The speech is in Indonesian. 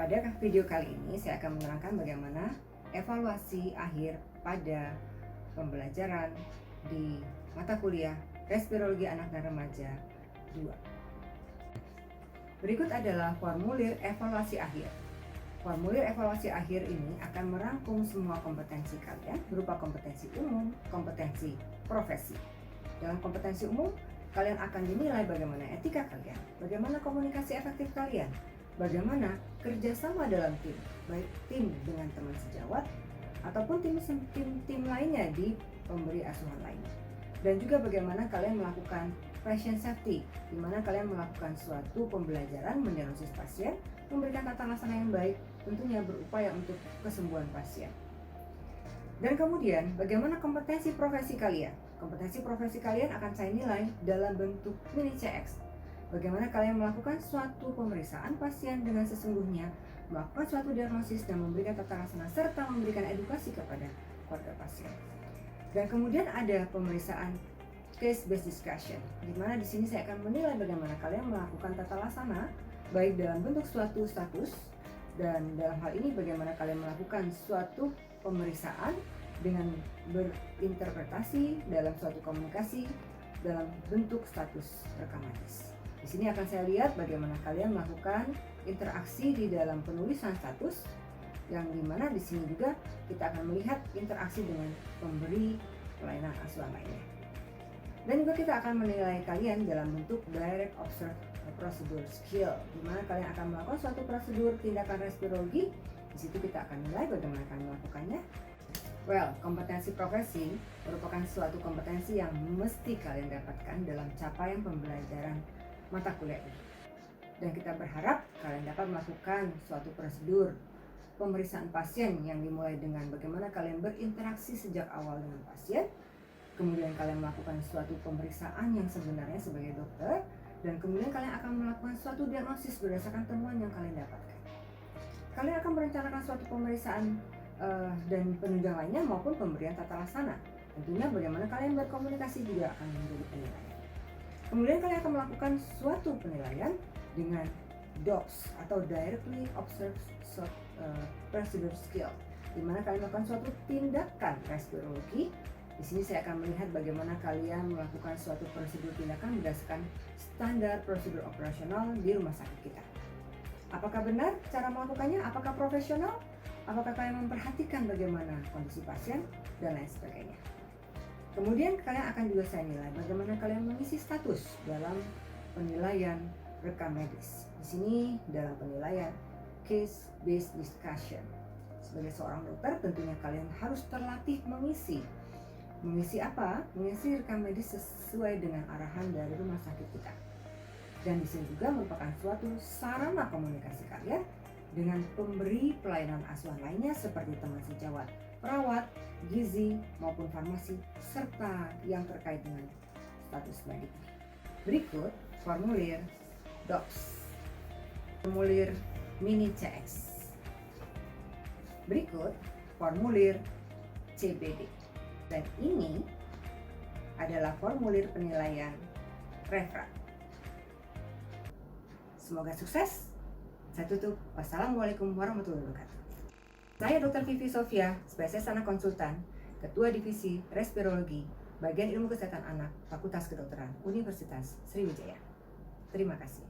Pada video kali ini saya akan menerangkan bagaimana evaluasi akhir pada pembelajaran di mata kuliah Respirologi Anak dan Remaja 2. Berikut adalah formulir evaluasi akhir. Formulir evaluasi akhir ini akan merangkum semua kompetensi kalian berupa kompetensi umum, kompetensi profesi. Dalam kompetensi umum, kalian akan dinilai bagaimana etika kalian, bagaimana komunikasi efektif kalian, bagaimana kerjasama dalam tim, baik tim dengan teman sejawat ataupun tim lainnya di pemberi asuhan lainnya. Dan juga bagaimana kalian melakukan patient safety, di mana kalian melakukan suatu pembelajaran mendiagnosis pasien, memberikan tata laksana yang baik, tentunya berupaya untuk kesembuhan pasien. Dan kemudian bagaimana kompetensi profesi kalian? Kompetensi profesi kalian akan saya nilai dalam bentuk mini CX. Bagaimana kalian melakukan suatu pemeriksaan pasien dengan sesungguhnya, melakukan suatu diagnosis dan memberikan tata laksana serta memberikan edukasi kepada keluarga pasien. Dan kemudian ada pemeriksaan case based discussion, di mana di sini saya akan menilai bagaimana kalian melakukan tata laksana baik dalam bentuk suatu status dan dalam hal ini bagaimana kalian melakukan suatu pemeriksaan dengan berinterpretasi dalam suatu komunikasi dalam bentuk status rekam medis. Di sini akan saya lihat bagaimana kalian melakukan interaksi di dalam penulisan status, yang dimana di sini juga kita akan melihat interaksi dengan pemberi pelayanan asuhan lainnya. Dan juga kita akan menilai kalian dalam bentuk direct observed procedure skill, di mana kalian akan melakukan suatu prosedur tindakan respirologi. Di situ kita akan nilai bagaimana kalian melakukannya. Kompetensi profesi merupakan suatu kompetensi yang mesti kalian dapatkan dalam capaian pembelajaran mata kuliah ini. Dan kita berharap kalian dapat melakukan suatu prosedur pemeriksaan pasien yang dimulai dengan bagaimana kalian berinteraksi sejak awal dengan pasien, kemudian kalian melakukan suatu pemeriksaan yang sebenarnya sebagai dokter, dan kemudian kalian akan melakukan suatu diagnosis berdasarkan temuan yang kalian dapatkan. Kalian akan merencanakan suatu pemeriksaan dan penunjang lainnya maupun pemberian tata laksana. Tentunya bagaimana kalian berkomunikasi juga akan menjadi penilaian. Kemudian kalian akan melakukan suatu penilaian dengan DOPS atau Directly Observed Procedure Skill, di mana kalian melakukan suatu tindakan respirologi. Di sini saya akan melihat bagaimana kalian melakukan suatu prosedur tindakan berdasarkan standar prosedur operasional di rumah sakit kita. Apakah benar cara melakukannya? Apakah profesional? Apakah kalian memperhatikan bagaimana kondisi pasien dan lain sebagainya? Kemudian kalian akan juga saya nilai bagaimana kalian mengisi status dalam penilaian rekam medis. Di sini dalam penilaian case based discussion. Sebagai seorang dokter tentunya kalian harus terlatih mengisi apa? Mengisi rekam medis sesuai dengan arahan dari rumah sakit kita. Dan di sini juga merupakan suatu sarana komunikasi kalian dengan pemberi pelayanan asuhan lainnya seperti teman sejawat, perawat, gizi, maupun farmasi, serta yang terkait dengan status medik. Berikut formulir DOPS, formulir mini CX. Berikut formulir CBD. Dan ini adalah formulir penilaian referat. Semoga sukses. Saya tutup. Wassalamualaikum warahmatullahi wabarakatuh. Saya Dr. Vivi Sofia, spesialis anak konsultan, Ketua Divisi Respirologi, Bagian Ilmu Kesehatan Anak, Fakultas Kedokteran, Universitas Sriwijaya. Terima kasih.